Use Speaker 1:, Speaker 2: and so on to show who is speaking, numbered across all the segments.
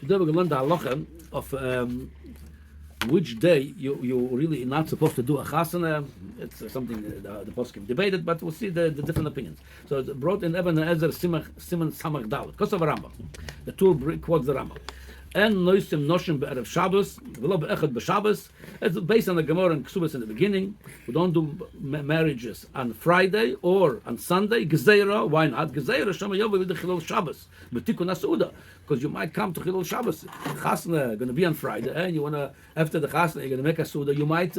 Speaker 1: Today we're going to learn the halacha of which day you really not supposed to do a chasana. It's something the poskim debated, but we'll see the different opinions. So it's brought in Eben Ezer Siman Samach Dalet, because of Rambam. The two quotes the Rambam. And noisim noshim be'erev Shabbos, v'lo be'echad b'Shabbos. It's based on the Gemara and Ksubas in the beginning. We don't do marriages on Friday or on Sunday. Gezeira, why not? Gezeira shema yovel the Chilul Shabbos, b'tikun ha'seuda, because you might come to Chilul Shabbos. Chasna going to be on Friday, and you want to after the chasna you're going to make a seuda. You might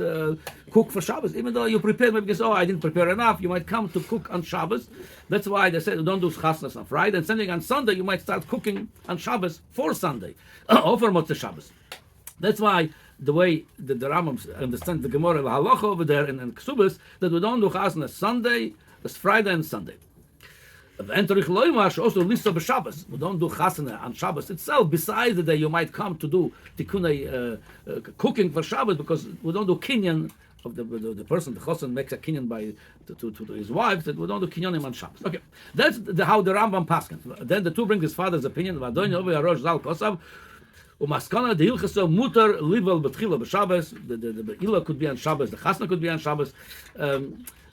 Speaker 1: cook for Shabbos, even though you prepared. Maybe because I didn't prepare enough. You might come to cook on Shabbos. That's why they said don't do chasnas on Friday. And something on Sunday you might start cooking on Shabbos for Sunday. Over Motzei Shabbos. That's why the way the Rambam understands the Gemara the halacha over there in Ksubas that we don't do chasna Sunday, it's Friday and Sunday. Also lisa b'Shabbos. We don't do chasna on Shabbos itself. Besides the day you might come to do tikkun cooking for Shabbos, because we don't do kinyan of the person. The chosan makes a kinyan by to his wife. That we don't do kinyanim on Shabbos. Okay, that's how the Rambam paskin. Then the two bring his father's opinion. Umaskana the hilchasa mutar livel betchila b'Shabbos. The ila could be on Shabbos. The chasna could be on Shabbos.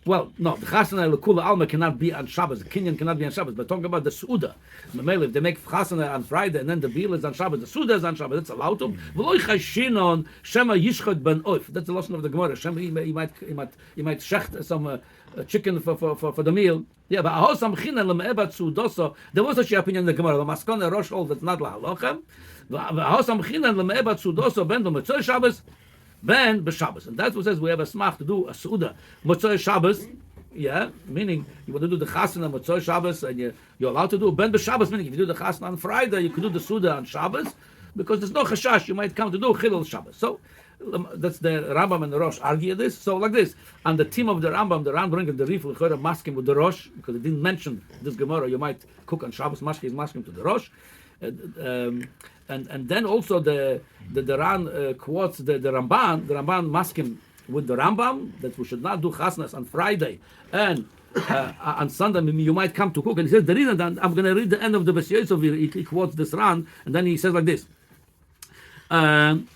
Speaker 1: Well, no, the chasana lekula alma cannot be on Shabbos. The kinyan cannot be on Shabbos. But talking about the suuda, if they make chasana on Friday and then the bil is on Shabbos, the suuda is on Shabbos. That's allowed to. V'loy chashinon shema yishchad ben oif. That's the lesson of the Gemara. Shema he might shecht some chicken for the meal. Yeah, but ahosam chinan leme'ebat suudoso. There was such an opinion in the Gemara. The maskana rosh hold that's not lahalochem. Ahosam chinan leme'ebat suudoso ben b'mitzvah Shabbos. Ben b'Shabbos, and that's what says we have a smach to do a seuda Motzei Shabbos. Yeah, meaning you want to do the chasana on Motzei Shabbos, and you're allowed to do Ben b'Shabbos. Meaning if you do the chasana on Friday, you can do the seuda on Shabbos, because there's no chashash you might come to do Chilul Shabbos. So that's the Rambam and the Rosh argue this. So like this, on the team of the Rambam bringing the Rif l'chora maskim with the Rosh, because it didn't mention this Gemara. You might cook on Shabbos. Mashki is maskim to the Rosh. And then also the Ran quotes the Ramban maskim with the Rambam that we should not do chasnas on Friday and on Sunday you might come to cook. And he says the reason that I'm going to read the end of the Beis Yosef. He quotes this Ran and then he says like this. Varamban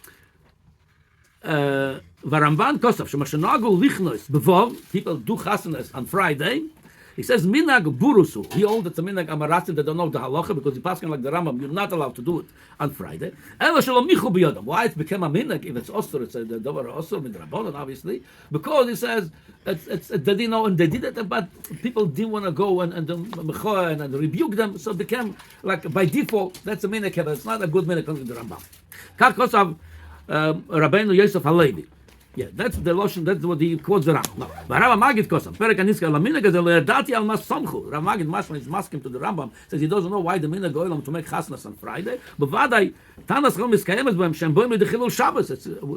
Speaker 1: kosav shemashanagu lichnos bevov, people do chasnas on Friday. He says minag burusu. He holds it's a minag amaratim that don't know the halacha because he passing like the Rambam. You're not allowed to do it on Friday. Ela shalom michu biyadam. Why it became a minag if it's osur? It's a davar osur with rabbanon obviously because he says it's they didn't know and they did it, but people didn't want to go and rebuke them, so it became like by default that's a minag. But it's not a good minag according to the Rambam. Karkosav Rabbeinu Yosef Halevi. Yeah, that's the lotion. That's what he quotes the Rambam. No, but Rav Magid kosam. Perek Aniska laminag is le'erdati al mas samchu. Rav Magid mashma is masking to the Rambam. Says he doesn't know why the minag goylam to make chasnas on Friday. But vaday tanas chom miskayemes b'hem shem boim the Chilul Shabbos.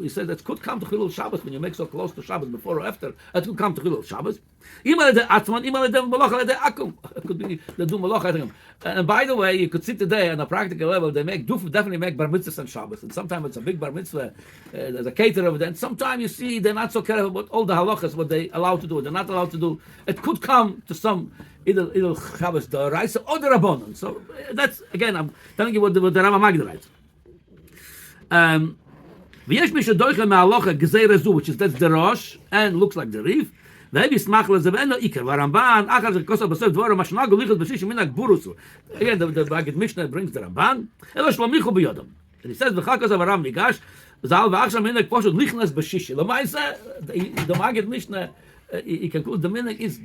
Speaker 1: He said that could come to Chilul Shabbos when you make so close to Shabbos before or after. It could come to Chilul Shabbos. Imal de atman, imal de malacha de akum. It could be the do malacha. And by the way, you could see today on a practical level they definitely make bar mitzvahs on Shabbos. And sometimes it's a big bar mitzvah. There's a caterer over there. And sometimes you see they're not so careful about all the halachas, what they allowed to do, they're not allowed to do. It could come to some idol Shabbos the rice or the rabbanon. So that's again, I'm telling you what the Rambam Magid writes. V'yesh mi shedoiche me'halacha gezeira zu, which is that's the Rosh and looks like the Rif. V'hevi smach lezeveno iker v'Ramban achar zekosa b'sov dvora mashnagu lichot b'shish minag burusu. Again, the Magid Mishnah brings the Ramban. Elo shlomichu b'yodam. And he says v'chakos avaram nigash. Zal v'achshav minag poshut lichnas b'shishi. L'maisa the Magid Mishnah he concludes the minag is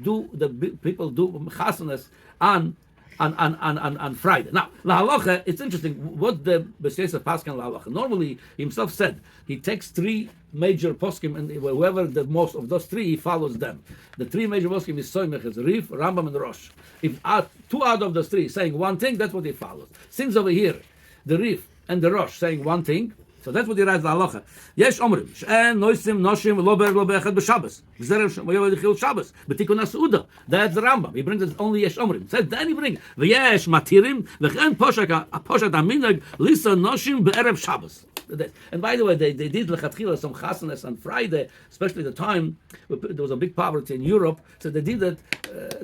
Speaker 1: people do chasanas on Friday. Now, la halacha, it's interesting what the Beis Yosef paskan la halacha. Normally, he himself said he takes three major poskim and whoever the most of those three he follows them. The three major poskim is Soymech, is Rif, Rambam, and Rosh. If two out of those three saying one thing, that's what he follows. Since over here, the Rif and the Rosh saying one thing. So that's what he writes the halacha. Yesh omrim she'en noisim noshim lo be'echad b'Shabbos. V'zerem she'moyev d'chil Shabbos b'tikun ha'seuda. That's the Rambam. He brings it only yesh omrim. Says then he brings v'yesh matirim v'chen poshat aminag lisa noshim be'erev Shabbos. And by the way, they did lechatchila some chasanas on Friday, especially the time there was a big poverty in Europe. So they did that.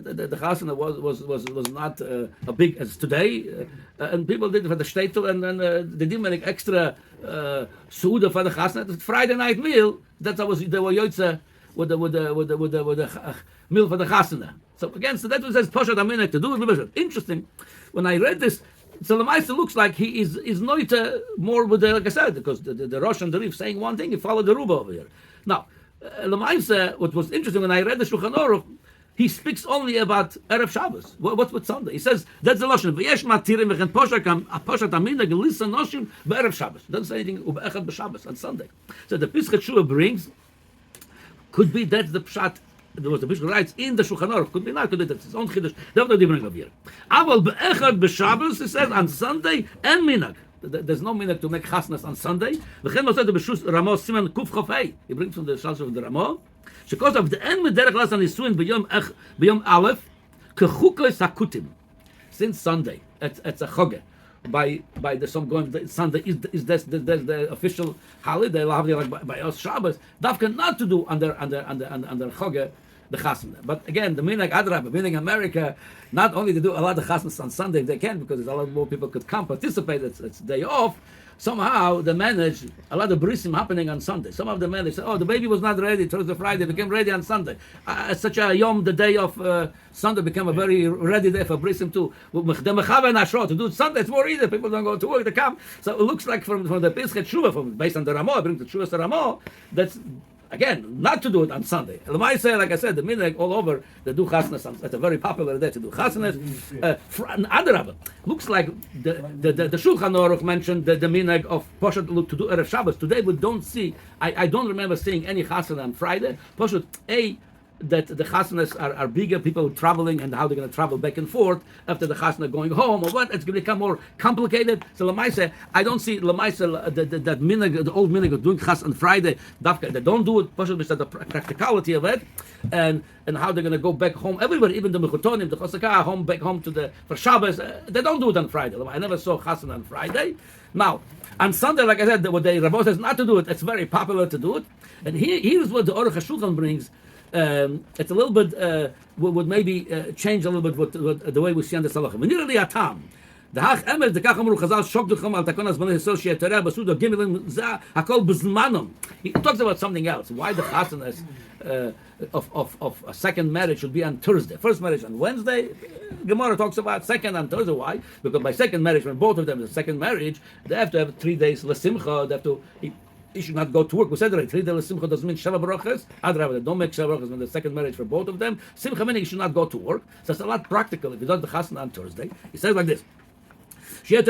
Speaker 1: The chasana was not a big as today, and people did it for the shtetl, and then they didn't make extra suda for the chasana. The Friday night meal. They were yotze with the meal for the chasana. So again, so that was says Poshat Aminek to do it. Interesting. When I read this, so the Meister looks like he is not more with the, like I said, because the Rosh and the Rif saying one thing, he followed the Ruba over here. Now, the Meister, what was interesting when I read the Shulchan Aruch, he speaks only about Erev Shabbos. What's with Sunday? He says that's the lashon. V'yesh matirim v'chen poshat aminek gelisa noshim be'erev Shabbos. Doesn't say anything u'be'echad b'Shabbos on Sunday. So the Pesach Shua brings could be that's the pshat. There was the Bishop writes in the Shulchan Aruch. Could be not. Could be that's his own chiddush. They don't even bring up here. Aval be'echad b'Shabbos. He says on Sunday and minag. There's no minag to make chasnas on Sunday. V'chen mosad the B'shus Ramo Siman Kuf Chofei. He brings from the Shalosh of the Ramo. Because of the end with derech las an isuin b'yom aleph kechukos hakutim. Since Sunday, it's a choge. By the some going Sunday is this the official holiday like by us Shabbos. Dafka not to do under choge the chasna. But again, the minhag adrab, meaning America, not only to do a lot of chasnas on Sunday if they can, because there's a lot more people could come participate. It's day off. Somehow they manage a lot of brisim happening on Sunday. Some of them manage say, oh, the baby was not ready Thursday, Friday, became ready on Sunday. Such a yom, the day of Sunday became a very ready day for brisim too. To do it Sunday, it's more easy. People don't go to work, they come. So it looks like from the Pesach Shuvah, based on the Ramah, I bring the Shuvah to Ramah, that's again, not to do it on Sunday. Say, like I said, the minhag all over, they do chasnas. It's a very popular day to do chasnas. Adrabah, looks like the Shulchan Aruch mentioned the minhag of Poshat to do Erev Shabbos. Today we don't see, I don't remember seeing any chasana on Friday. Poshat, that the chasanas are bigger, people traveling and how they're going to travel back and forth after the chasana going home or what, it's going to become more complicated. So Lamaisa, I don't see Lamaisa that minhag, the old minhag of doing chas on Friday, they don't do it, the practicality of it, and how they're going to go back home. Everybody, even the Mechutonim, the Chosakah, home back home for Shabbos, they don't do it on Friday. I never saw chasana on Friday. Now, on Sunday, like I said, what the Rabbi says not to do it, it's very popular to do it. And here's what the Aruch HaShulchan brings. It's a little bit would maybe change a little bit what the way we see on the halacha. Menirali atam. The hach emes the kachamru chazal shokduchem al takonas b'nei associate tereh basuda gimilim za hakol b'zmanom. He talks about something else. Why the chasanas of a second marriage should be on Thursday. First marriage on Wednesday. Gemara talks about second on Thursday. Why? Because by second marriage, when both of them is a second marriage, they have to have 3 days lesimcha. They have to. He should not go to work. We said right, 3 days simcha doesn't mean sheva brachas. Adrabah, don't make sheva brachas when the second marriage for both of them. Simcha meaning he should not go to work. So it's a lot practical. If he does the chasna on Thursday, he says like this. The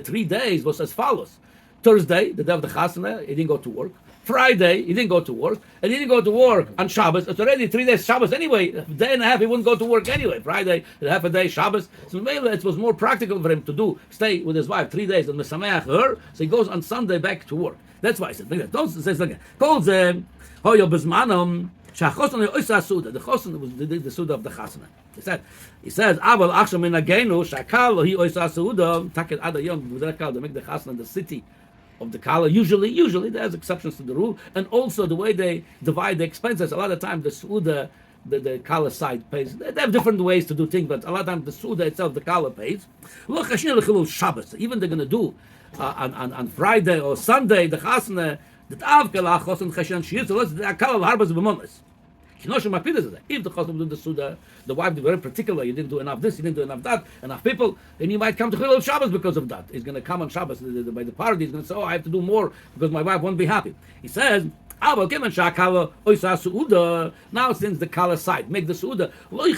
Speaker 1: 3 days was as follows. Thursday, the day of the chasna, he didn't go to work. Friday, he didn't go to work, and he didn't go to work on Shabbos. It's already 3 days Shabbos anyway. A day and a half, he wouldn't go to work anyway. Friday, half a day Shabbos. So it was more practical for him to stay with his wife 3 days and mesameach her. So he goes on Sunday back to work. That's why I said. Don't say again. Calls hoyo bezmanom shachosan oisa suda. The chosan was the suda of the chasana. He says aval achsham min agenu shakal he oisa suda taket adayom. They make the chasana in the city of the kala. Usually there's exceptions to the rule, and also the way they divide the expenses. A lot of times the suda, the kala side pays. They have different ways to do things, but a lot of times the suda itself, the kala pays. Shabbos, even they're going to do on Friday or Sunday the chasna the avkala chosan chashan shiur. So let's the kala harbas b'monas. If the chasna do the suda, the wife is very particular. You didn't do enough this, you didn't do enough that, enough people, and you might come to Chilul Shabbos because of that. He's going to come on Shabbos by the party. He's going to say, "Oh, I have to do more because my wife won't be happy." He says, now since the kala side make the suda, he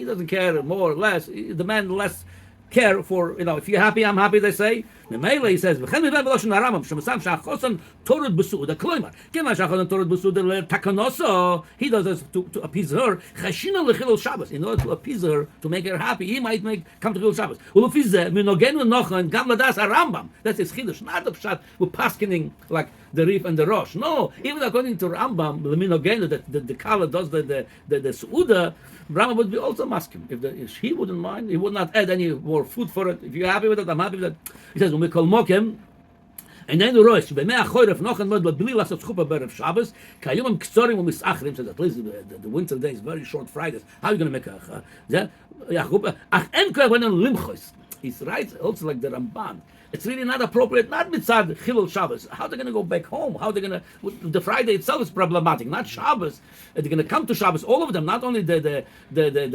Speaker 1: doesn't care more or less. The man less care for, if you're happy, I'm happy, they say. Memele, he says, "V'chen miveh v'loshen haRambam shemasam she'achosan torud b'suuda kloimar." Given she'achosan torud b'suuda takanoso, he does this to appease her. Chashina lechilul Shabbos, in order to appease her, to make her happy, he might come to chilul Shabbos. Ulufizeh minogenu nochen gam ladas haRambam. That's his chiddush, not the pshat with paskening like the Rif and the Rosh. No, even according to Rambam, the minogenu that the kala does the suuda. Rambam would be also masking. If he wouldn't mind, he would not add any more food for it. If you're happy with it, I'm happy with it. He says, when we call mokem, and then the rosh, b'mei achoyref nochen mod b'bli lasot chupa b'erev Shabbos, kayomim k'tzorim u'misachrim, says at least the winter day is very short Fridays. How are you going to make a ach en koyach when limchos. He writes also like the Ramban. It's really not appropriate, not mitzad chilul Shabbos. How they're going to go back home? How they're going to? The Friday itself is problematic. Not Shabbos. They're going to come to Shabbos. All of them, not only the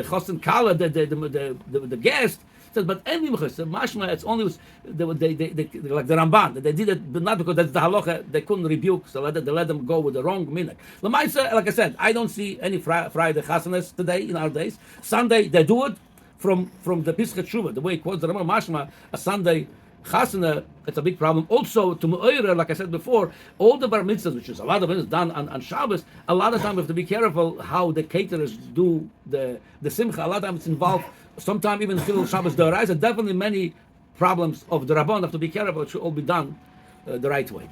Speaker 1: chosen kala, the guest. Says, but any mashma, it's only they like the Ramban. They did it not because that's the halacha. They couldn't rebuke, so they let them go with the wrong minhag. L'maisa, like I said, I don't see any Friday chasanas today in our days. Sunday they do it from the Pischat Shuvah, the way it quotes the Ramban mashma, a Sunday chasana, it's a big problem. Also, to Me'orer, like I said before, all the bar mitzvahs, which is a lot of it is done on Shabbos, a lot of time we have to be careful how the caterers do the simcha. A lot of times it's involved, sometimes even Chilul Shabbos D'Oraisa. Definitely many problems of the Rabban have to be careful. It should all be done the right way.